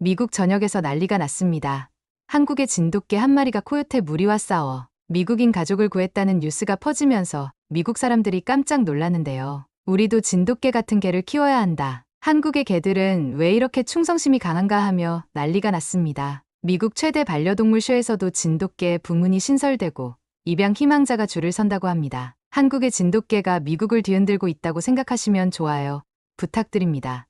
미국 전역에서 난리가 났습니다. 한국의 진돗개 한 마리가 코요테 무리와 싸워 미국인 가족을 구했다는 뉴스가 퍼지면서 미국 사람들이 깜짝 놀랐는데요. 우리도 진돗개 같은 개를 키워야 한다. 한국의 개들은 왜 이렇게 충성심이 강한가 하며 난리가 났습니다. 미국 최대 반려동물 쇼에서도 진돗개 부문이 신설되고 입양 희망자가 줄을 선다고 합니다. 한국의 진돗개가 미국을 뒤흔들고 있다고 생각하시면 좋아요 부탁드립니다.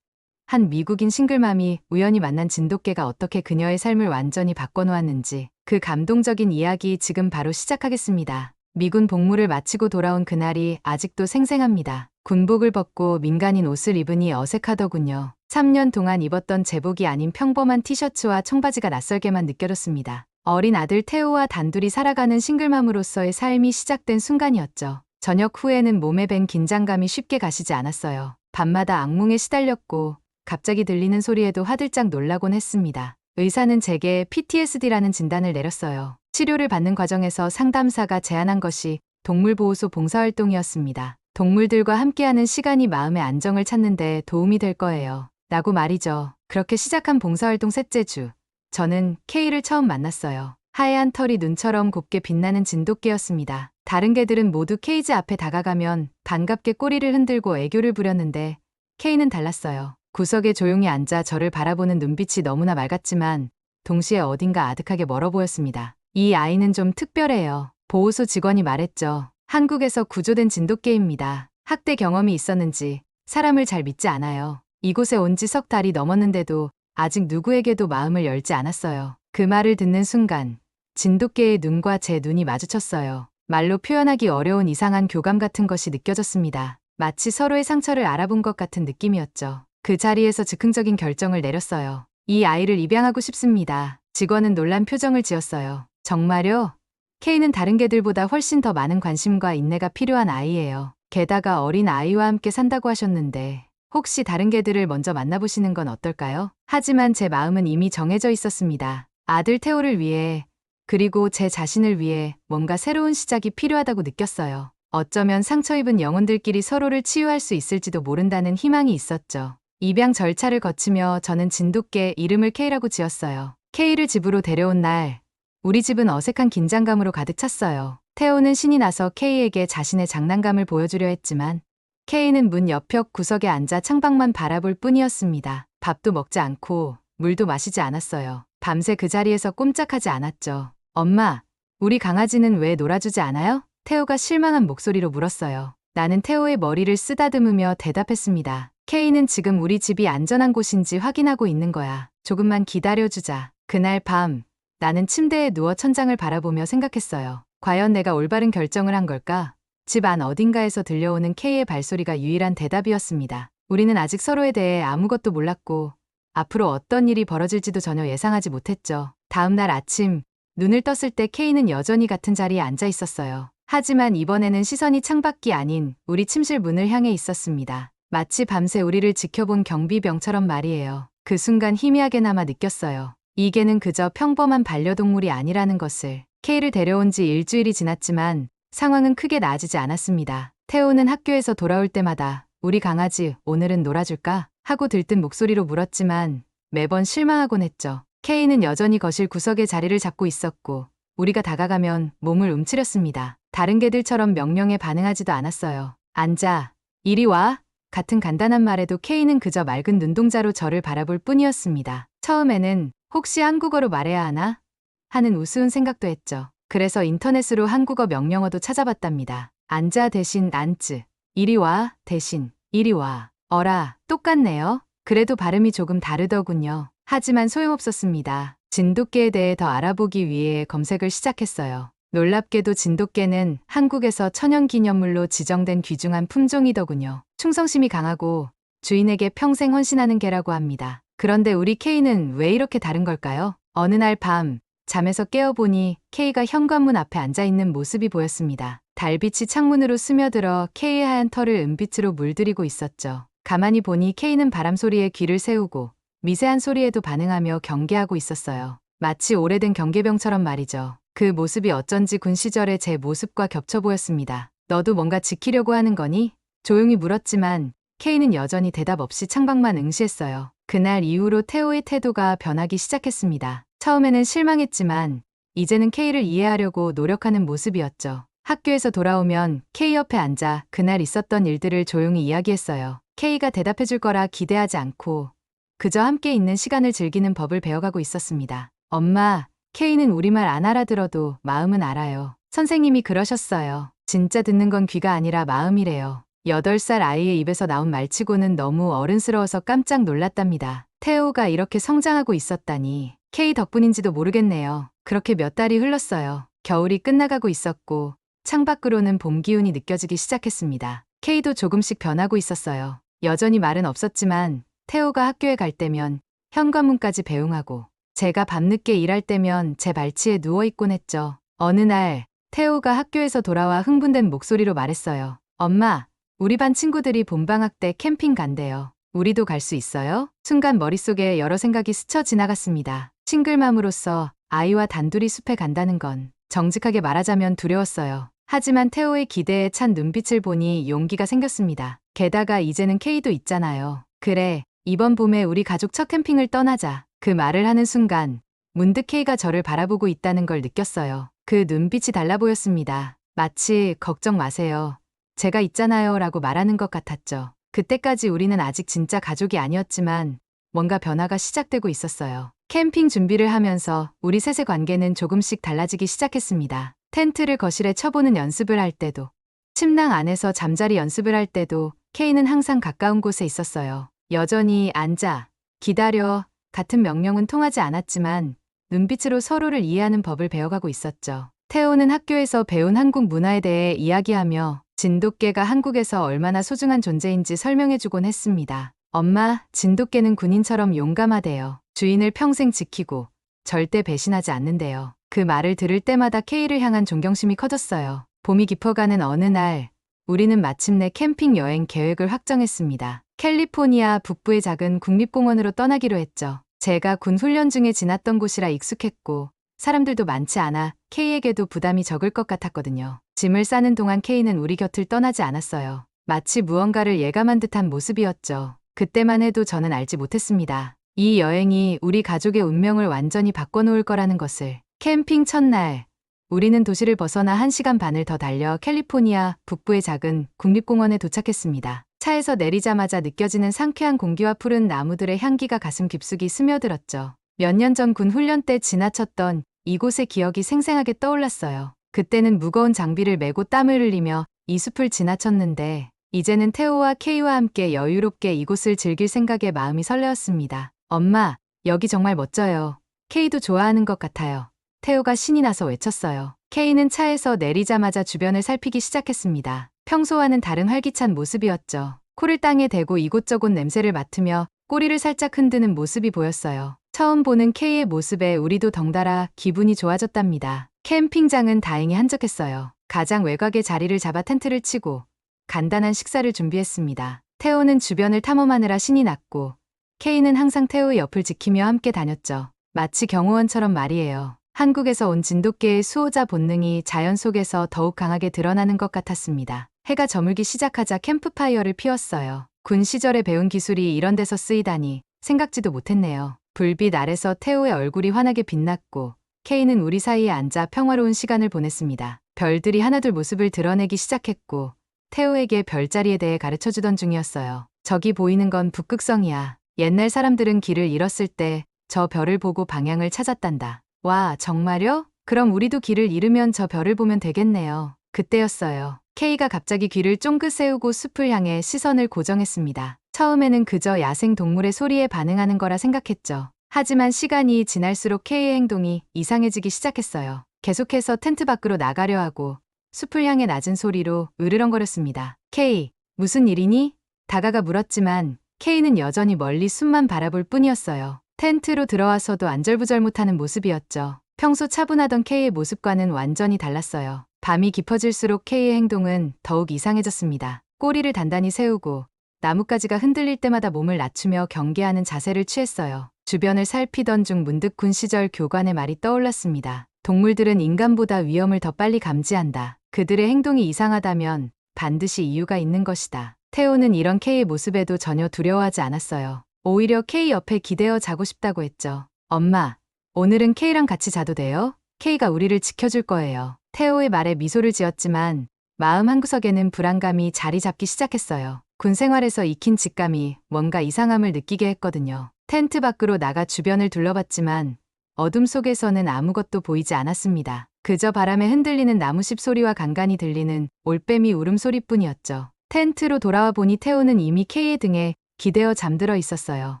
한 미국인 싱글맘이 우연히 만난 진돗개가 어떻게 그녀의 삶을 완전히 바꿔놓았는지 그 감동적인 이야기 지금 바로 시작하겠습니다. 미군 복무를 마치고 돌아온 그날이 아직도 생생합니다. 군복을 벗고 민간인 옷을 입으니 어색하더군요. 3년 동안 입었던 제복이 아닌 평범한 티셔츠와 청바지가 낯설게만 느껴졌습니다. 어린 아들 테오와 단둘이 살아가는 싱글맘으로서의 삶이 시작된 순간이었죠. 저녁 후에는 몸에 밴 긴장감이 쉽게 가시지 않았어요. 밤마다 악몽에 시달렸고 갑자기 들리는 소리에도 화들짝 놀라곤 했습니다. 의사는 제게 PTSD라는 진단을 내렸어요. 치료를 받는 과정에서 상담사가 제안한 것이 동물보호소 봉사활동이었습니다. 동물들과 함께하는 시간이 마음의 안정을 찾는 데 도움이 될 거예요. 라고 말이죠. 그렇게 시작한 봉사활동 셋째 주, 저는 K를 처음 만났어요. 하얀 털이 눈처럼 곱게 빛나는 진돗개였습니다. 다른 개들은 모두 케이지 앞에 다가가면 반갑게 꼬리를 흔들고 애교를 부렸는데 K는 달랐어요. 구석에 조용히 앉아 저를 바라보는 눈빛이 너무나 맑았지만 동시에 어딘가 아득하게 멀어 보였습니다. 이 아이는 좀 특별해요. 보호소 직원이 말했죠. 한국에서 구조된 진돗개입니다. 학대 경험이 있었는지 사람을 잘 믿지 않아요. 이곳에 온 지 석 달이 넘었는데도 아직 누구에게도 마음을 열지 않았어요. 그 말을 듣는 순간 진돗개의 눈과 제 눈이 마주쳤어요. 말로 표현하기 어려운 이상한 교감 같은 것이 느껴졌습니다. 마치 서로의 상처를 알아본 것 같은 느낌이었죠. 그 자리에서 즉흥적인 결정을 내렸어요. 이 아이를 입양하고 싶습니다. 직원은 놀란 표정을 지었어요. 정말요? K는 다른 개들보다 훨씬 더 많은 관심과 인내가 필요한 아이예요. 게다가 어린 아이와 함께 산다고 하셨는데 혹시 다른 개들을 먼저 만나보시는 건 어떨까요? 하지만 제 마음은 이미 정해져 있었습니다. 아들 테오를 위해 그리고 제 자신을 위해 뭔가 새로운 시작이 필요하다고 느꼈어요. 어쩌면 상처 입은 영혼들끼리 서로를 치유할 수 있을지도 모른다는 희망이 있었죠. 입양 절차를 거치며 저는 진돗개 이름을 K라고 지었어요. K를 집으로 데려온 날, 우리 집은 어색한 긴장감으로 가득 찼어요. 테오는 신이 나서 K에게 자신의 장난감을 보여주려 했지만 K는 문 옆벽 구석에 앉아 창밖만 바라볼 뿐이었습니다. 밥도 먹지 않고 물도 마시지 않았어요. 밤새 그 자리에서 꼼짝하지 않았죠. 엄마, 우리 강아지는 왜 놀아주지 않아요? 테오가 실망한 목소리로 물었어요. 나는 테오의 머리를 쓰다듬으며 대답했습니다. K는 지금 우리 집이 안전한 곳인지 확인하고 있는 거야. 조금만 기다려주자. 그날 밤, 나는 침대에 누워 천장을 바라보며 생각했어요. 과연 내가 올바른 결정을 한 걸까? 집 안 어딘가에서 들려오는 K의 발소리가 유일한 대답이었습니다. 우리는 아직 서로에 대해 아무것도 몰랐고 앞으로 어떤 일이 벌어질지도 전혀 예상하지 못했죠. 다음 날 아침, 눈을 떴을 때 K는 여전히 같은 자리에 앉아 있었어요. 하지만 이번에는 시선이 창밖이 아닌 우리 침실 문을 향해 있었습니다. 마치 밤새 우리를 지켜본 경비병처럼 말이에요. 그 순간 희미하게나마 느꼈어요. 이 개는 그저 평범한 반려동물이 아니라는 것을. K를 데려온 지 일주일이 지났지만 상황은 크게 나아지지 않았습니다. 테오는 학교에서 돌아올 때마다 우리 강아지 오늘은 놀아줄까? 하고 들뜬 목소리로 물었지만 매번 실망하곤 했죠. K는 여전히 거실 구석에 자리를 잡고 있었고 우리가 다가가면 몸을 움츠렸습니다. 다른 개들처럼 명령에 반응하지도 않았어요. 앉아, 이리 와. 같은 간단한 말에도 K는 그저 맑은 눈동자로 저를 바라볼 뿐이었습니다. 처음에는 혹시 한국어로 말해야 하나? 하는 우스운 생각도 했죠. 그래서 인터넷으로 한국어 명령어도 찾아봤답니다. 앉아 대신 앉즈, 이리 와 대신 이리 와. 어라, 똑같네요. 그래도 발음이 조금 다르더군요. 하지만 소용없었습니다. 진돗개에 대해 더 알아보기 위해 검색을 시작했어요. 놀랍게도 진돗개는 한국에서 천연기념물로 지정된 귀중한 품종이더군요. 충성심이 강하고 주인에게 평생 헌신하는 개라고 합니다. 그런데 우리 K는 왜 이렇게 다른 걸까요? 어느 날 밤, 잠에서 깨어보니 K가 현관문 앞에 앉아있는 모습이 보였습니다. 달빛이 창문으로 스며들어 K의 하얀 털을 은빛으로 물들이고 있었죠. 가만히 보니 K는 바람소리에 귀를 세우고 미세한 소리에도 반응하며 경계하고 있었어요. 마치 오래된 경계병처럼 말이죠. 그 모습이 어쩐지 군 시절의 제 모습과 겹쳐 보였습니다. 너도 뭔가 지키려고 하는 거니? 조용히 물었지만 K는 여전히 대답 없이 창밖만 응시했어요. 그날 이후로 태호의 태도가 변하기 시작했습니다. 처음에는 실망했지만 이제는 K를 이해하려고 노력하는 모습이었죠. 학교에서 돌아오면 K 옆에 앉아 그날 있었던 일들을 조용히 이야기했어요. K가 대답해줄 거라 기대하지 않고 그저 함께 있는 시간을 즐기는 법을 배워가고 있었습니다. 엄마, K는 우리말 안 알아들어도 마음은 알아요. 선생님이 그러셨어요. 진짜 듣는 건 귀가 아니라 마음이래요. 8살 아이의 입에서 나온 말치고는 너무 어른스러워서 깜짝 놀랐답니다. 태호가 이렇게 성장하고 있었다니 K 덕분인지도 모르겠네요. 그렇게 몇 달이 흘렀어요. 겨울이 끝나가고 있었고 창밖으로는 봄 기운이 느껴지기 시작했습니다. K도 조금씩 변하고 있었어요. 여전히 말은 없었지만 태호가 학교에 갈 때면 현관문까지 배웅하고 제가 밤늦게 일할 때면 제 발치에 누워있곤 했죠. 어느 날 태호가 학교에서 돌아와 흥분된 목소리로 말했어요. 엄마, 우리 반 친구들이 봄방학 때 캠핑 간대요. 우리도 갈 수 있어요? 순간 머릿속에 여러 생각이 스쳐 지나갔습니다. 싱글맘으로서 아이와 단둘이 숲에 간다는 건 정직하게 말하자면 두려웠어요. 하지만 태호의 기대에 찬 눈빛을 보니 용기가 생겼습니다. 게다가 이제는 K도 있잖아요. 그래, 이번 봄에 우리 가족 첫 캠핑을 떠나자. 그 말을 하는 순간 문득 K가 저를 바라보고 있다는 걸 느꼈어요. 그 눈빛이 달라 보였습니다. 마치 걱정 마세요. 제가 있잖아요 라고 말하는 것 같았죠. 그때까지 우리는 아직 진짜 가족이 아니었지만 뭔가 변화가 시작되고 있었어요. 캠핑 준비를 하면서 우리 셋의 관계는 조금씩 달라지기 시작했습니다. 텐트를 거실에 쳐보는 연습을 할 때도, 침낭 안에서 잠자리 연습을 할 때도 K는 항상 가까운 곳에 있었어요. 여전히 앉아, 기다려 같은 명령은 통하지 않았지만 눈빛으로 서로를 이해하는 법을 배워가고 있었죠. 태호는 학교에서 배운 한국 문화에 대해 이야기하며 진돗개가 한국에서 얼마나 소중한 존재인지 설명해주곤 했습니다. 엄마, 진돗개는 군인처럼 용감하대요. 주인을 평생 지키고 절대 배신하지 않는데요. 그 말을 들을 때마다 K를 향한 존경심이 커졌어요. 봄이 깊어가는 어느 날 우리는 마침내 캠핑 여행 계획을 확정했습니다. 캘리포니아 북부의 작은 국립공원으로 떠나기로 했죠. 제가 군 훈련 중에 지났던 곳이라 익숙했고 사람들도 많지 않아 K에게도 부담이 적을 것 같았거든요. 짐을 싸는 동안 K는 우리 곁을 떠나지 않았어요. 마치 무언가를 예감한 듯한 모습이었죠. 그때만 해도 저는 알지 못했습니다. 이 여행이 우리 가족의 운명을 완전히 바꿔놓을 거라는 것을. 캠핑 첫날, 우리는 도시를 벗어나 1시간 반을 더 달려 캘리포니아 북부의 작은 국립공원에 도착했습니다. 차에서 내리자마자 느껴지는 상쾌한 공기와 푸른 나무들의 향기가 가슴 깊숙이 스며들었죠. 몇 년 전 군 훈련 때 지나쳤던 이곳의 기억이 생생하게 떠올랐어요. 그때는 무거운 장비를 메고 땀을 흘리며 이 숲을 지나쳤는데 이제는 태호와 K와 함께 여유롭게 이곳을 즐길 생각에 마음이 설레었습니다. 엄마, 여기 정말 멋져요. K도 좋아하는 것 같아요. 태호가 신이 나서 외쳤어요. K는 차에서 내리자마자 주변을 살피기 시작했습니다. 평소와는 다른 활기찬 모습이었죠. 코를 땅에 대고 이곳저곳 냄새를 맡으며 꼬리를 살짝 흔드는 모습이 보였어요. 처음 보는 K의 모습에 우리도 덩달아 기분이 좋아졌답니다. 캠핑장은 다행히 한적했어요. 가장 외곽에 자리를 잡아 텐트를 치고 간단한 식사를 준비했습니다. 태호는 주변을 탐험하느라 신이 났고 K는 항상 태호의 옆을 지키며 함께 다녔죠. 마치 경호원처럼 말이에요. 한국에서 온 진돗개의 수호자 본능이 자연 속에서 더욱 강하게 드러나는 것 같았습니다. 해가 저물기 시작하자 캠프파이어를 피웠어요. 군 시절에 배운 기술이 이런 데서 쓰이다니 생각지도 못했네요. 불빛 아래서 태호의 얼굴이 환하게 빛났고 K는 우리 사이에 앉아 평화로운 시간을 보냈습니다. 별들이 하나둘 모습을 드러내기 시작했고 태호에게 별자리에 대해 가르쳐주던 중이었어요. 저기 보이는 건 북극성이야. 옛날 사람들은 길을 잃었을 때 저 별을 보고 방향을 찾았단다. 와, 정말요? 그럼 우리도 길을 잃으면 저 별을 보면 되겠네요. 그때였어요. K가 갑자기 귀를 쫑긋 세우고 숲을 향해 시선을 고정했습니다. 처음에는 그저 야생 동물의 소리에 반응하는 거라 생각했죠. 하지만 시간이 지날수록 K의 행동이 이상해지기 시작했어요. 계속해서 텐트 밖으로 나가려 하고 숲을 향해 낮은 소리로 으르렁거렸습니다. K, 무슨 일이니? 다가가 물었지만 K는 여전히 멀리 숲만 바라볼 뿐이었어요. 텐트로 들어와서도 안절부절 못하는 모습이었죠. 평소 차분하던 K의 모습과는 완전히 달랐어요. 밤이 깊어질수록 K의 행동은 더욱 이상해졌습니다. 꼬리를 단단히 세우고 나뭇가지가 흔들릴 때마다 몸을 낮추며 경계하는 자세를 취했어요. 주변을 살피던 중 문득 군 시절 교관의 말이 떠올랐습니다. 동물들은 인간보다 위험을 더 빨리 감지한다. 그들의 행동이 이상하다면 반드시 이유가 있는 것이다. 태호는 이런 K의 모습에도 전혀 두려워하지 않았어요. 오히려 K 옆에 기대어 자고 싶다고 했죠. 엄마, 오늘은 K랑 같이 자도 돼요? K가 우리를 지켜줄 거예요. 태호의 말에 미소를 지었지만 마음 한구석에는 불안감이 자리 잡기 시작했어요. 군 생활에서 익힌 직감이 뭔가 이상함을 느끼게 했거든요. 텐트 밖으로 나가 주변을 둘러봤지만 어둠 속에서는 아무것도 보이지 않았습니다. 그저 바람에 흔들리는 나무십 소리와 간간히 들리는 올빼미 울음소리뿐이었죠. 텐트로 돌아와 보니 태호는 이미 K의 등에 기대어 잠들어 있었어요.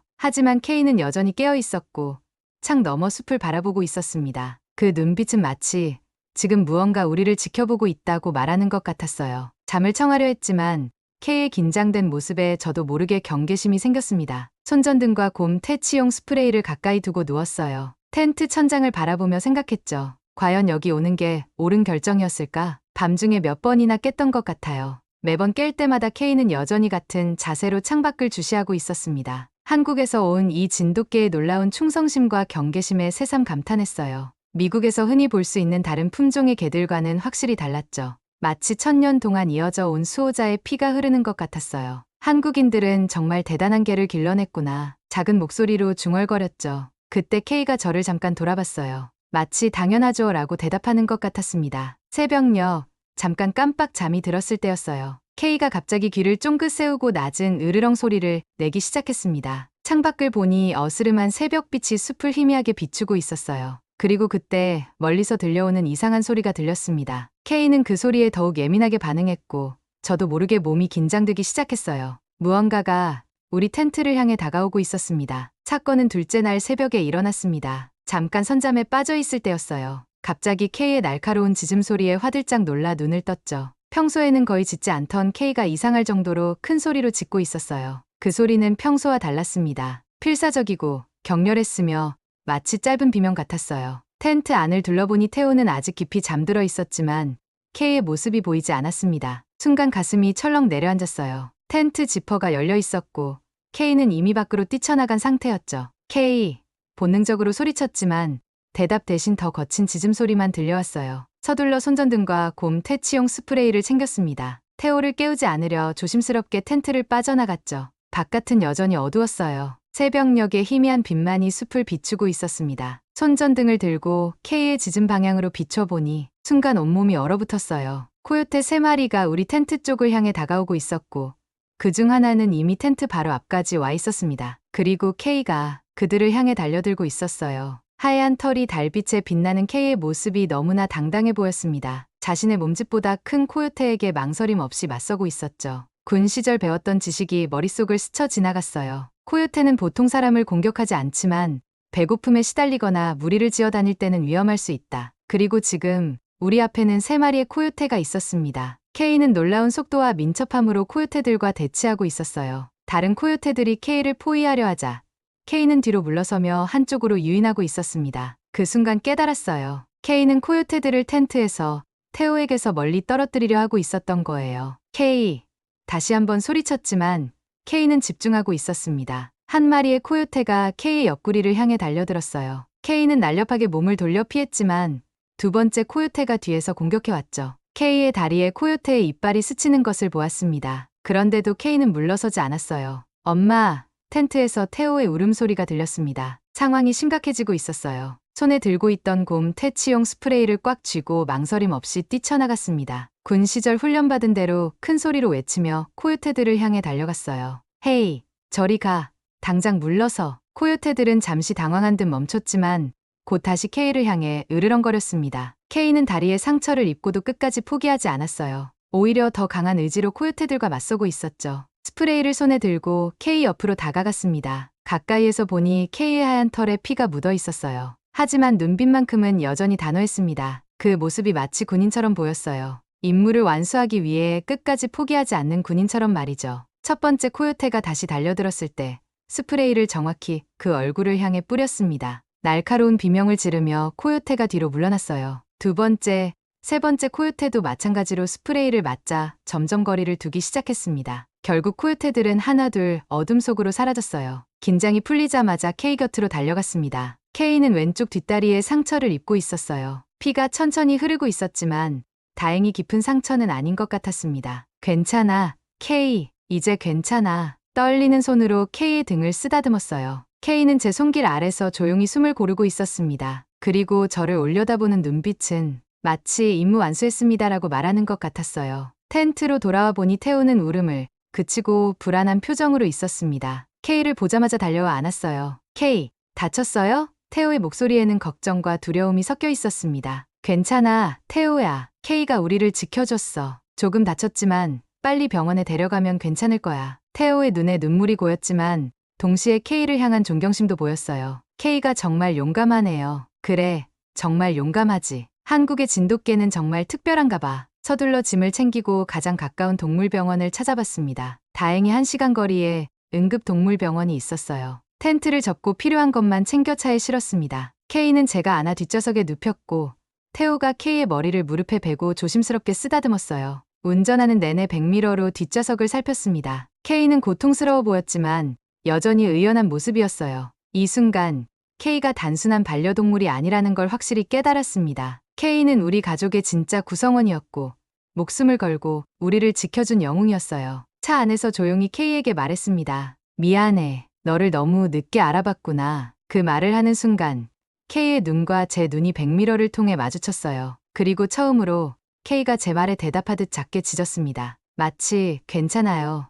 하지만 K는 여전히 깨어 있었고 창 너머 숲을 바라보고 있었습니다. 그 눈빛은 마치 지금 무언가 우리를 지켜보고 있다고 말하는 것 같았어요. 잠을 청하려 했지만 K의 긴장된 모습에 저도 모르게 경계심이 생겼습니다. 손전등과 곰 퇴치용 스프레이를 가까이 두고 누웠어요. 텐트 천장을 바라보며 생각했죠. 과연 여기 오는 게 옳은 결정이었을까? 밤중에 몇 번이나 깼던 것 같아요. 매번 깰 때마다 K는 여전히 같은 자세로 창밖을 주시하고 있었습니다. 한국에서 온 이 진돗개의 놀라운 충성심과 경계심에 새삼 감탄했어요. 미국에서 흔히 볼 수 있는 다른 품종의 개들과는 확실히 달랐죠. 마치 1000년 동안 이어져 온 수호자의 피가 흐르는 것 같았어요. 한국인들은 정말 대단한 개를 길러냈구나. 작은 목소리로 중얼거렸죠. 그때 K가 저를 잠깐 돌아봤어요. 마치 당연하죠 라고 대답하는 것 같았습니다. 새벽녘, 잠깐 깜빡 잠이 들었을 때였어요. K가 갑자기 귀를 쫑긋 세우고 낮은 으르렁 소리를 내기 시작했습니다. 창밖을 보니 어스름한 새벽빛이 숲을 희미하게 비추고 있었어요. 그리고 그때 멀리서 들려오는 이상한 소리가 들렸습니다. K는 그 소리에 더욱 예민하게 반응했고 저도 모르게 몸이 긴장되기 시작했어요. 무언가가 우리 텐트를 향해 다가오고 있었습니다. 사건은 둘째 날 새벽에 일어났습니다. 잠깐 선잠에 빠져 있을 때였어요. 갑자기 K의 날카로운 짖음 소리에 화들짝 놀라 눈을 떴죠. 평소에는 거의 짖지 않던 K가 이상할 정도로 큰 소리로 짖고 있었어요. 그 소리는 평소와 달랐습니다. 필사적이고 격렬했으며 마치 짧은 비명 같았어요. 텐트 안을 둘러보니 태호는 아직 깊이 잠들어 있었지만 K의 모습이 보이지 않았습니다. 순간 가슴이 철렁 내려앉았어요. 텐트 지퍼가 열려 있었고 K는 이미 밖으로 뛰쳐나간 상태였죠. K, 본능적으로 소리쳤지만 대답 대신 더 거친 짖음 소리만 들려왔어요. 서둘러 손전등과 곰 퇴치용 스프레이를 챙겼습니다. 태호를 깨우지 않으려 조심스럽게 텐트를 빠져나갔죠. 바깥은 여전히 어두웠어요. 새벽녘의 희미한 빛만이 숲을 비추고 있었습니다. 손전등을 들고 K의 짖은 방향으로 비춰보니 순간 온몸이 얼어붙었어요. 코요테 3마리가 우리 텐트 쪽을 향해 다가오고 있었고 그중 하나는 이미 텐트 바로 앞까지 와 있었습니다. 그리고 K가 그들을 향해 달려들고 있었어요. 하얀 털이 달빛에 빛나는 K의 모습이 너무나 당당해 보였습니다. 자신의 몸집보다 큰 코요테에게 망설임 없이 맞서고 있었죠. 군 시절 배웠던 지식이 머릿속을 스쳐 지나갔어요. 코요테는 보통 사람을 공격하지 않지만 배고픔에 시달리거나 무리를 지어 다닐 때는 위험할 수 있다. 그리고 지금 우리 앞에는 3마리의 코요테가 있었습니다. K는 놀라운 속도와 민첩함으로 코요테들과 대치하고 있었어요. 다른 코요테들이 K를 포위하려 하자 K는 뒤로 물러서며 한쪽으로 유인하고 있었습니다. 그 순간 깨달았어요. K는 코요테들을 텐트에서 태호에게서 멀리 떨어뜨리려 하고 있었던 거예요. K, 다시 한번 소리쳤지만 K는 집중하고 있었습니다. 한 마리의 코요테가 K의 옆구리를 향해 달려들었어요. K는 날렵하게 몸을 돌려 피했지만 두 번째 코요테가 뒤에서 공격해왔죠. K의 다리에 코요테의 이빨이 스치는 것을 보았습니다. 그런데도 K는 물러서지 않았어요. 엄마, 텐트에서 태호의 울음소리가 들렸습니다. 상황이 심각해지고 있었어요. 손에 들고 있던 곰 퇴치용 스프레이를 꽉 쥐고 망설임 없이 뛰쳐나갔습니다. 군 시절 훈련받은 대로 큰 소리로 외치며 코요테들을 향해 달려갔어요. 헤이, 저리 가. 당장 물러서. 코요테들은 잠시 당황한 듯 멈췄지만 곧 다시 K를 향해 으르렁거렸습니다. K는 다리에 상처를 입고도 끝까지 포기하지 않았어요. 오히려 더 강한 의지로 코요테들과 맞서고 있었죠. 스프레이를 손에 들고 K 옆으로 다가갔습니다. 가까이에서 보니 K의 하얀 털에 피가 묻어 있었어요. 하지만 눈빛만큼은 여전히 단호했습니다. 그 모습이 마치 군인처럼 보였어요. 임무를 완수하기 위해 끝까지 포기하지 않는 군인처럼 말이죠. 첫 번째 코요테가 다시 달려들었을 때 스프레이를 정확히 그 얼굴을 향해 뿌렸습니다. 날카로운 비명을 지르며 코요테가 뒤로 물러났어요. 두 번째, 세 번째 코요테도 마찬가지로 스프레이를 맞자 점점 거리를 두기 시작했습니다. 결국 코요테들은 하나둘 어둠 속으로 사라졌어요. 긴장이 풀리자마자 K 곁으로 달려갔습니다. K는 왼쪽 뒷다리에 상처를 입고 있었어요. 피가 천천히 흐르고 있었지만 다행히 깊은 상처는 아닌 것 같았습니다. 괜찮아, K. 이제 괜찮아. 떨리는 손으로 K의 등을 쓰다듬었어요. K는 제 손길 아래서 조용히 숨을 고르고 있었습니다. 그리고 저를 올려다보는 눈빛은 마치 임무 완수했습니다라고 말하는 것 같았어요. 텐트로 돌아와 보니 태호는 울음을 그치고 불안한 표정으로 있었습니다. K를 보자마자 달려와 안았어요. K, 다쳤어요? 태호의 목소리에는 걱정과 두려움이 섞여 있었습니다. 괜찮아, 태호야. K가 우리를 지켜줬어. 조금 다쳤지만 빨리 병원에 데려가면 괜찮을 거야. 태호의 눈에 눈물이 고였지만 동시에 K를 향한 존경심도 보였어요. K가 정말 용감하네요. 그래, 정말 용감하지. 한국의 진돗개는 정말 특별한가 봐. 서둘러 짐을 챙기고 가장 가까운 동물병원을 찾아봤습니다. 다행히 1시간 거리에 응급동물병원이 있었어요. 텐트를 접고 필요한 것만 챙겨 차에 실었습니다. K는 제가 안아 뒷좌석에 눕혔고 태호가 K의 머리를 무릎에 베고 조심스럽게 쓰다듬었어요. 운전하는 내내 백미러로 뒷좌석을 살폈습니다. K는 고통스러워 보였지만 여전히 의연한 모습이었어요. 이 순간 K가 단순한 반려동물이 아니라는 걸 확실히 깨달았습니다. K는 우리 가족의 진짜 구성원이었고 목숨을 걸고 우리를 지켜준 영웅이었어요. 차 안에서 조용히 K에게 말했습니다. 미안해. 너를 너무 늦게 알아봤구나. 그 말을 하는 순간 K의 눈과 제 눈이 백미러를 통해 마주쳤어요. 그리고 처음으로 K가 제 말에 대답하듯 작게 짖었습니다. 마치 괜찮아요.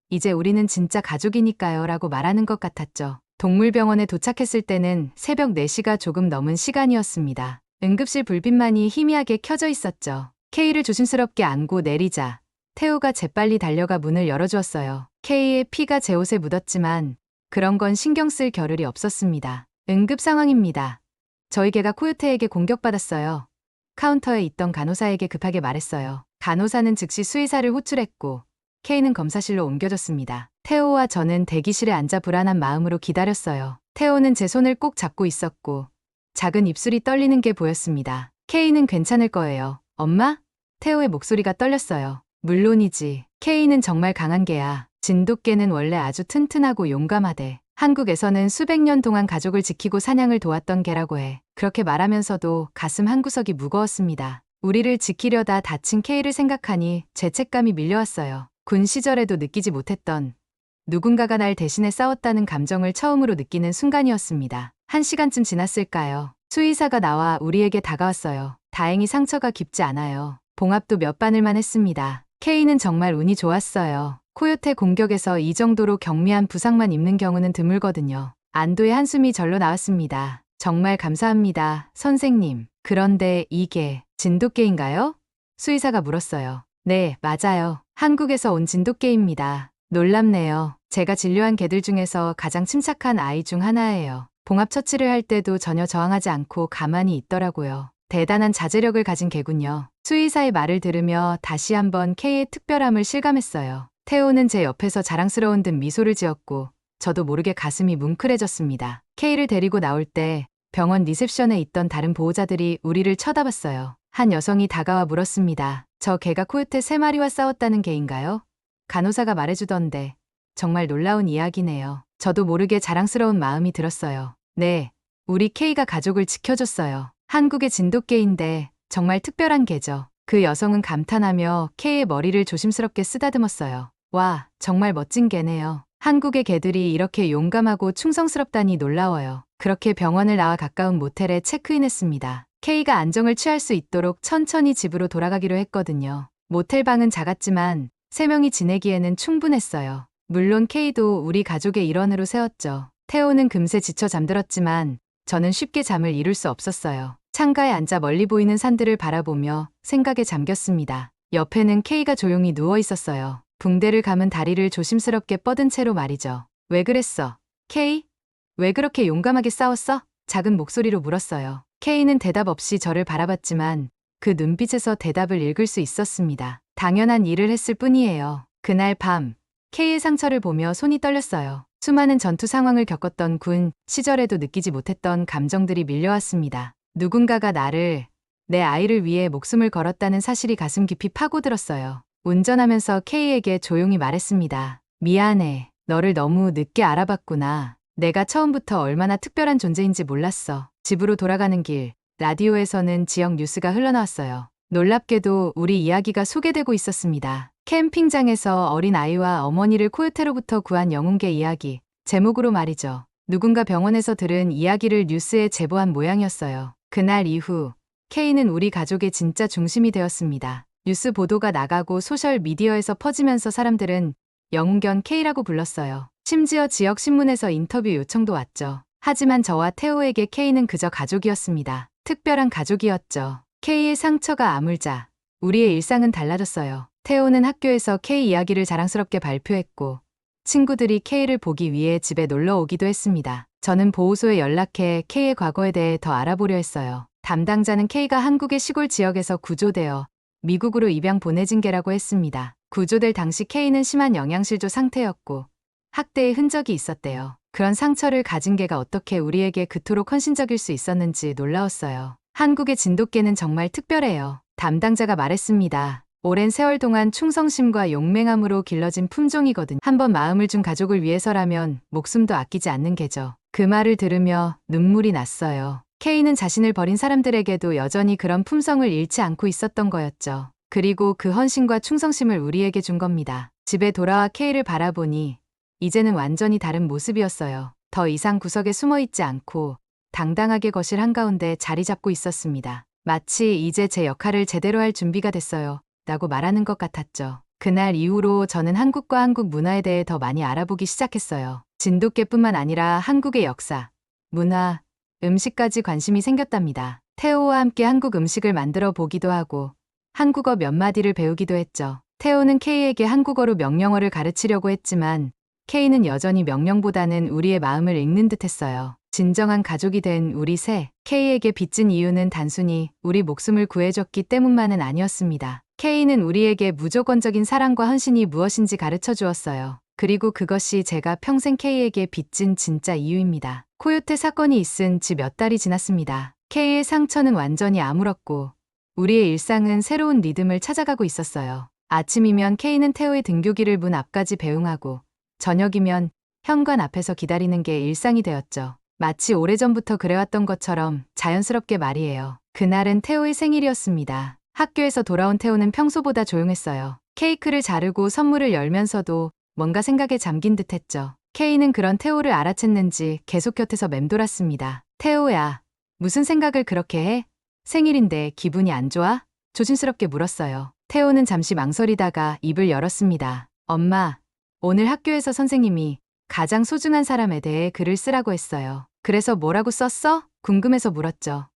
이제 우리는 진짜 가족이니까요 라고 말하는 것 같았죠. 동물병원에 도착했을 때는 새벽 4시가 조금 넘은 시간이었습니다. 응급실 불빛만이 희미하게 켜져 있었죠. K를 조심스럽게 안고 내리자 태호가 재빨리 달려가 문을 열어주었어요. K의 피가 제 옷에 묻었지만 그런 건 신경 쓸 겨를이 없었습니다. 응급 상황입니다. 저희 개가 코요테에게 공격받았어요. 카운터에 있던 간호사에게 급하게 말했어요. 간호사는 즉시 수의사를 호출했고 K는 검사실로 옮겨졌습니다. 태호와 저는 대기실에 앉아 불안한 마음으로 기다렸어요. 태호는 제 손을 꼭 잡고 있었고 작은 입술이 떨리는 게 보였습니다. K는 괜찮을 거예요. 엄마? 태호의 목소리가 떨렸어요. 물론이지. K는 정말 강한 개야. 진돗개는 원래 아주 튼튼하고 용감하대. 한국에서는 수백 년 동안 가족을 지키고 사냥을 도왔던 개라고 해. 그렇게 말하면서도 가슴 한구석이 무거웠습니다. 우리를 지키려다 다친 K를 생각하니 죄책감이 밀려왔어요. 군 시절에도 느끼지 못했던 누군가가 날 대신해 싸웠다는 감정을 처음으로 느끼는 순간이었습니다. 1시간쯤 지났을까요? 수의사가 나와 우리에게 다가왔어요. 다행히 상처가 깊지 않아요. 봉합도 몇 바늘만 했습니다. K는 정말 운이 좋았어요. 코요테 공격에서 이 정도로 경미한 부상만 입는 경우는 드물거든요. 안도의 한숨이 절로 나왔습니다. 정말 감사합니다, 선생님. 그런데 이게 진돗개인가요? 수의사가 물었어요. 네, 맞아요. 한국에서 온 진돗개입니다. 놀랍네요. 제가 진료한 개들 중에서 가장 침착한 아이 중 하나예요. 봉합 처치를 할 때도 전혀 저항하지 않고 가만히 있더라고요. 대단한 자제력을 가진 개군요. 수의사의 말을 들으며 다시 한번 K의 특별함을 실감했어요. 태호는 제 옆에서 자랑스러운 듯 미소를 지었고 저도 모르게 가슴이 뭉클해졌습니다. K를 데리고 나올 때 병원 리셉션에 있던 다른 보호자들이 우리를 쳐다봤어요. 한 여성이 다가와 물었습니다. 저 개가 코요테 3마리와 싸웠다는 개인가요? 간호사가 말해주던데 정말 놀라운 이야기네요. 저도 모르게 자랑스러운 마음이 들었어요. 네, 우리 K가 가족을 지켜줬어요. 한국의 진돗개인데 정말 특별한 개죠. 그 여성은 감탄하며 K의 머리를 조심스럽게 쓰다듬었어요. 와, 정말 멋진 개네요. 한국의 개들이 이렇게 용감하고 충성스럽다니 놀라워요. 그렇게 병원을 나와 가까운 모텔에 체크인했습니다. K가 안정을 취할 수 있도록 천천히 집으로 돌아가기로 했거든요. 모텔 방은 작았지만 3명이 지내기에는 충분했어요. 물론 K도 우리 가족의 일원으로 세웠죠. 태호는 금세 지쳐 잠들었지만 저는 쉽게 잠을 이룰 수 없었어요. 창가에 앉아 멀리 보이는 산들을 바라보며 생각에 잠겼습니다. 옆에는 K가 조용히 누워 있었어요. 붕대를 감은 다리를 조심스럽게 뻗은 채로 말이죠. 왜 그랬어? K? 왜 그렇게 용감하게 싸웠어? 작은 목소리로 물었어요. K는 대답 없이 저를 바라봤지만 그 눈빛에서 대답을 읽을 수 있었습니다. 당연한 일을 했을 뿐이에요. 그날 밤 K의 상처를 보며 손이 떨렸어요. 수많은 전투 상황을 겪었던 군 시절에도 느끼지 못했던 감정들이 밀려왔습니다. 누군가가 나를, 내 아이를 위해 목숨을 걸었다는 사실이 가슴 깊이 파고들었어요. 운전하면서 K에게 조용히 말했습니다. 미안해. 너를 너무 늦게 알아봤구나. 내가 처음부터 얼마나 특별한 존재인지 몰랐어. 집으로 돌아가는 길, 라디오에서는 지역 뉴스가 흘러나왔어요. 놀랍게도 우리 이야기가 소개되고 있었습니다. 캠핑장에서 어린 아이와 어머니를 코요테로부터 구한 영웅계 이야기. 제목으로 말이죠. 누군가 병원에서 들은 이야기를 뉴스에 제보한 모양이었어요. 그날 이후 K는 우리 가족의 진짜 중심이 되었습니다. 뉴스 보도가 나가고 소셜 미디어에서 퍼지면서 사람들은 영웅견 K라고 불렀어요. 심지어 지역 신문에서 인터뷰 요청도 왔죠. 하지만 저와 태호에게 K는 그저 가족이었습니다. 특별한 가족이었죠. K의 상처가 아물자 우리의 일상은 달라졌어요. 태호는 학교에서 K 이야기를 자랑스럽게 발표했고 친구들이 K를 보기 위해 집에 놀러 오기도 했습니다. 저는 보호소에 연락해 K의 과거에 대해 더 알아보려 했어요. 담당자는 K가 한국의 시골 지역에서 구조되어 미국으로 입양 보내진 개라고 했습니다. 구조될 당시 K는 심한 영양실조 상태였고 학대의 흔적이 있었대요. 그런 상처를 가진 개가 어떻게 우리에게 그토록 헌신적일 수 있었는지 놀라웠어요. 한국의 진돗개는 정말 특별해요. 담당자가 말했습니다. 오랜 세월 동안 충성심과 용맹함으로 길러진 품종이거든. 한번 마음을 준 가족을 위해서라면 목숨도 아끼지 않는 개죠. 그 말을 들으며 눈물이 났어요. K는 자신을 버린 사람들에게도 여전히 그런 품성을 잃지 않고 있었던 거였죠. 그리고 그 헌신과 충성심을 우리에게 준 겁니다. 집에 돌아와 K를 바라보니 이제는 완전히 다른 모습이었어요. 더 이상 구석에 숨어 있지 않고 당당하게 거실 한가운데 자리 잡고 있었습니다. 마치 이제 제 역할을 제대로 할 준비가 됐어요. 라고 말하는 것 같았죠. 그날 이후로 저는 한국과 한국 문화에 대해 더 많이 알아보기 시작했어요. 진돗개뿐만 아니라 한국의 역사, 문화, 음식까지 관심이 생겼답니다. 태호와 함께 한국 음식을 만들어 보기도 하고 한국어 몇 마디를 배우기도 했죠. 태호는 K에게 한국어로 명령어를 가르치려고 했지만 K는 여전히 명령보다는 우리의 마음을 읽는 듯 했어요. 진정한 가족이 된 우리 새 K에게 빚진 이유는 단순히 우리 목숨을 구해줬기 때문만은 아니었습니다. K는 우리에게 무조건적인 사랑과 헌신이 무엇인지 가르쳐 주었어요. 그리고 그것이 제가 평생 K에게 빚진 진짜 이유입니다. 코요테 사건이 있은 지 몇 달이 지났습니다. K의 상처는 완전히 아물었고 우리의 일상은 새로운 리듬을 찾아가고 있었어요. 아침이면 K는 태호의 등교기를 문 앞까지 배웅하고 저녁이면 현관 앞에서 기다리는 게 일상이 되었죠. 마치 오래전부터 그래왔던 것처럼 자연스럽게 말이에요. 그날은 태호의 생일이었습니다. 학교에서 돌아온 태호는 평소보다 조용했어요. 케이크를 자르고 선물을 열면서도 뭔가 생각에 잠긴 듯했죠. K는 그런 태호를 알아챘는지 계속 곁에서 맴돌았습니다. 태호야, 무슨 생각을 그렇게 해? 생일인데 기분이 안 좋아? 조심스럽게 물었어요. 태호는 잠시 망설이다가 입을 열었습니다. 엄마, 오늘 학교에서 선생님이 가장 소중한 사람에 대해 글을 쓰라고 했어요. 그래서 뭐라고 썼어? 궁금해서 물었죠.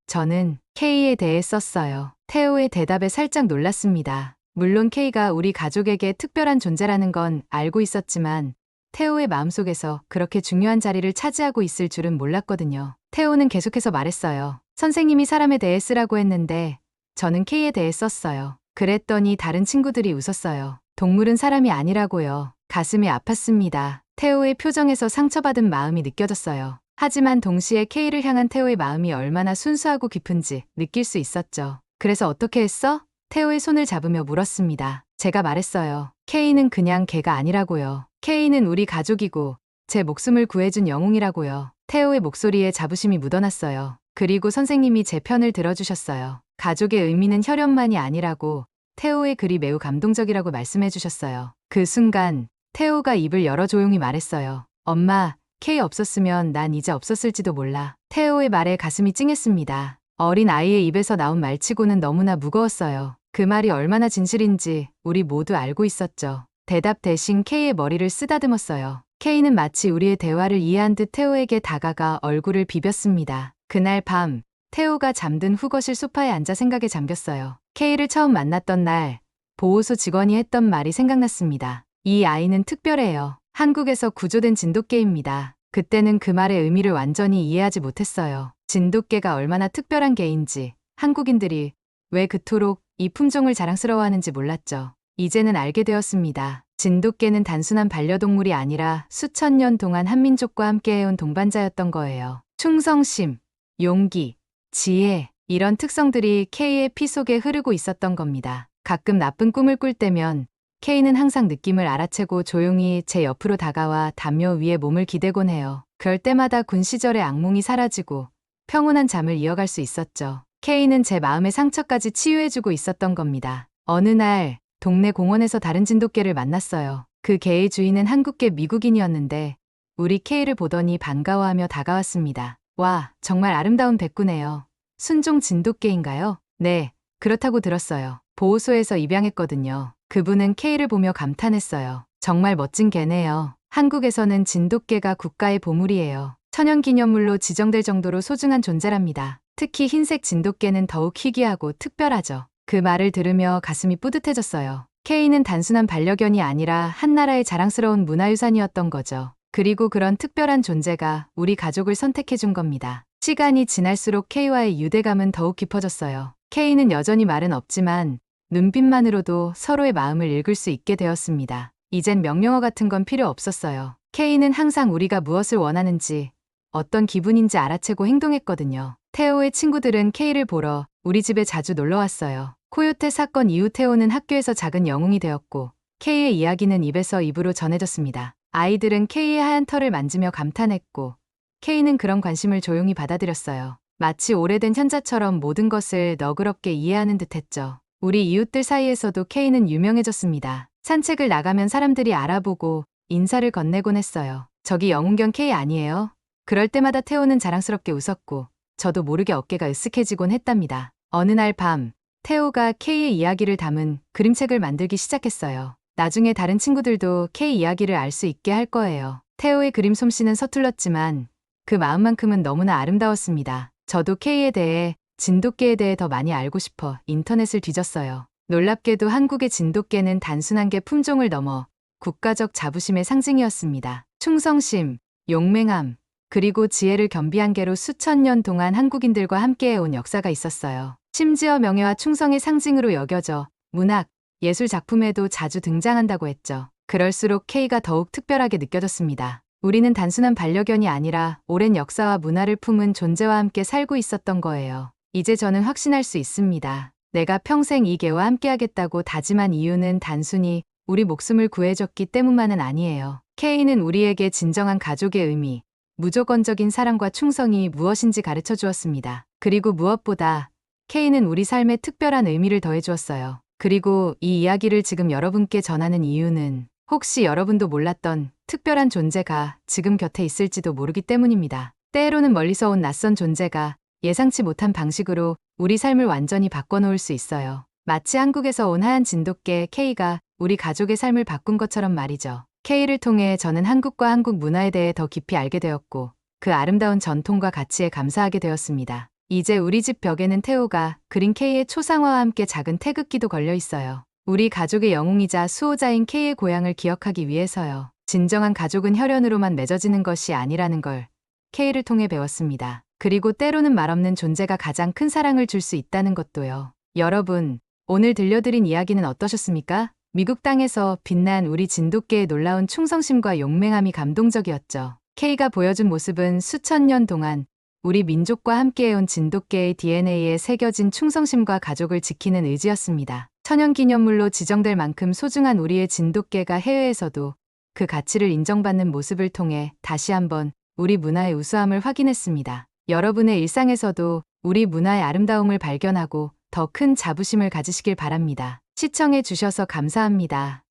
저는 K에 대해 썼어요. 태호의 대답에 살짝 놀랐습니다. 물론 K가 우리 가족에게 특별한 존재라는 건 알고 있었지만 태호의 마음속에서 그렇게 중요한 자리를 차지하고 있을 줄은 몰랐거든요. 태호는 계속해서 말했어요. 선생님이 사람에 대해 쓰라고 했는데 저는 K에 대해 썼어요. 그랬더니 다른 친구들이 웃었어요. 동물은 사람이 아니라고요. 가슴이 아팠습니다. 태호의 표정에서 상처받은 마음이 느껴졌어요. 하지만 동시에 K를 향한 태호의 마음이 얼마나 순수하고 깊은지 느낄 수 있었죠. 그래서 어떻게 했어? 태호의 손을 잡으며 물었습니다. 제가 말했어요. K는 그냥 개가 아니라고요. K는 우리 가족이고 제 목숨을 구해준 영웅이라고요. 태호의 목소리에 자부심이 묻어났어요. 그리고 선생님이 제 편을 들어주셨어요. 가족의 의미는 혈연만이 아니라고 태호의 글이 매우 감동적이라고 말씀해 주셨어요. 그 순간 태호가 입을 열어 조용히 말했어요. 엄마, K 없었으면 난 이제 없었을지도 몰라. 태호의 말에 가슴이 찡했습니다. 어린 아이의 입에서 나온 말치고는 너무나 무거웠어요. 그 말이 얼마나 진실인지 우리 모두 알고 있었죠. 대답 대신 K의 머리를 쓰다듬었어요. K는 마치 우리의 대화를 이해한 듯 태호에게 다가가 얼굴을 비볐습니다. 그날 밤, 태호가 잠든 후 거실 소파에 앉아 생각에 잠겼어요. K를 처음 만났던 날, 보호소 직원이 했던 말이 생각났습니다. 이 아이는 특별해요. 한국에서 구조된 진돗개입니다. 그때는 그 말의 의미를 완전히 이해하지 못했어요. 진돗개가 얼마나 특별한 개인지, 한국인들이 왜 그토록 이 품종을 자랑스러워하는지 몰랐죠. 이제는 알게 되었습니다. 진돗개는 단순한 반려동물이 아니라 수천 년 동안 한민족과 함께해온 동반자였던 거예요. 충성심, 용기, 지혜, 이런 특성들이 K의 피 속에 흐르고 있었던 겁니다. 가끔 나쁜 꿈을 꿀 때면 K는 항상 느낌을 알아채고 조용히 제 옆으로 다가와 담요 위에 몸을 기대곤 해요. 그럴 때마다 군 시절의 악몽이 사라지고 평온한 잠을 이어갈 수 있었죠. K는 제 마음의 상처까지 치유해주고 있었던 겁니다. 어느 날 동네 공원에서 다른 진돗개를 만났어요. 그 개의 주인은 한국계 미국인이었는데 우리 K를 보더니 반가워하며 다가왔습니다. 와, 정말 아름다운 백구네요. 순종 진돗개인가요? 네, 그렇다고 들었어요. 보호소에서 입양했거든요. 그분은 K를 보며 감탄했어요. 정말 멋진 개네요. 한국에서는 진돗개가 국가의 보물이에요. 천연기념물로 지정될 정도로 소중한 존재랍니다. 특히 흰색 진돗개는 더욱 희귀하고 특별하죠. 그 말을 들으며 가슴이 뿌듯해졌어요. K는 단순한 반려견이 아니라 한 나라의 자랑스러운 문화유산이었던 거죠. 그리고 그런 특별한 존재가 우리 가족을 선택해준 겁니다. 시간이 지날수록 K와의 유대감은 더욱 깊어졌어요. K는 여전히 말은 없지만 눈빛만으로도 서로의 마음을 읽을 수 있게 되었습니다. 이젠 명령어 같은 건 필요 없었어요. K는 항상 우리가 무엇을 원하는지, 어떤 기분인지 알아채고 행동했거든요. 테오의 친구들은 K를 보러 우리 집에 자주 놀러 왔어요. 코요테 사건 이후 테오는 학교에서 작은 영웅이 되었고 K의 이야기는 입에서 입으로 전해졌습니다. 아이들은 K의 하얀 털을 만지며 감탄했고 K는 그런 관심을 조용히 받아들였어요. 마치 오래된 현자처럼 모든 것을 너그럽게 이해하는 듯했죠. 우리 이웃들 사이에서도 K는 유명해졌습니다. 산책을 나가면 사람들이 알아보고 인사를 건네곤 했어요. 저기 영웅견 K 아니에요? 그럴 때마다 테오는 자랑스럽게 웃었고 저도 모르게 어깨가 으쓱해지곤 했답니다. 어느 날 밤 테오가 K의 이야기를 담은 그림책을 만들기 시작했어요. 나중에 다른 친구들도 K 이야기를 알 수 있게 할 거예요. 테오의 그림 솜씨는 서툴렀지만 그 마음만큼은 너무나 아름다웠습니다. 저도 K에 대해, 진돗개에 대해 더 많이 알고 싶어 인터넷을 뒤졌어요. 놀랍게도 한국의 진돗개는 단순한 게 품종을 넘어 국가적 자부심의 상징이었습니다. 충성심, 용맹함, 그리고 지혜를 겸비한 개로 수천 년 동안 한국인들과 함께해온 역사가 있었어요. 심지어 명예와 충성의 상징으로 여겨져 문학, 예술 작품에도 자주 등장한다고 했죠. 그럴수록 K가 더욱 특별하게 느껴졌습니다. 우리는 단순한 반려견이 아니라 오랜 역사와 문화를 품은 존재와 함께 살고 있었던 거예요. 이제 저는 확신할 수 있습니다. 내가 평생 이 개와 함께하겠다고 다짐한 이유는 단순히 우리 목숨을 구해줬기 때문만은 아니에요. K는 우리에게 진정한 가족의 의미, 무조건적인 사랑과 충성이 무엇인지 가르쳐 주었습니다. 그리고 무엇보다 K는 우리 삶에 특별한 의미를 더해주었어요. 그리고 이 이야기를 지금 여러분께 전하는 이유는 혹시 여러분도 몰랐던 특별한 존재가 지금 곁에 있을지도 모르기 때문입니다. 때로는 멀리서 온 낯선 존재가 예상치 못한 방식으로 우리 삶을 완전히 바꿔놓을 수 있어요. 마치 한국에서 온 하얀 진돗개 K가 우리 가족의 삶을 바꾼 것처럼 말이죠. K를 통해 저는 한국과 한국 문화에 대해 더 깊이 알게 되었고 그 아름다운 전통과 가치에 감사하게 되었습니다. 이제 우리 집 벽에는 테오가 그린 K의 초상화와 함께 작은 태극기도 걸려 있어요. 우리 가족의 영웅이자 수호자인 K의 고향을 기억하기 위해서요. 진정한 가족은 혈연으로만 맺어지는 것이 아니라는 걸 K를 통해 배웠습니다. 그리고 때로는 말없는 존재가 가장 큰 사랑을 줄 수 있다는 것도요. 여러분, 오늘 들려드린 이야기는 어떠셨습니까? 미국 땅에서 빛난 우리 진돗개의 놀라운 충성심과 용맹함이 감동적이었죠. K가 보여준 모습은 수천 년 동안 우리 민족과 함께해온 진돗개의 DNA에 새겨진 충성심과 가족을 지키는 의지였습니다. 천연기념물로 지정될 만큼 소중한 우리의 진돗개가 해외에서도 그 가치를 인정받는 모습을 통해 다시 한번 우리 문화의 우수함을 확인했습니다. 여러분의 일상에서도 우리 문화의 아름다움을 발견하고 더 큰 자부심을 가지시길 바랍니다. 시청해 주셔서 감사합니다.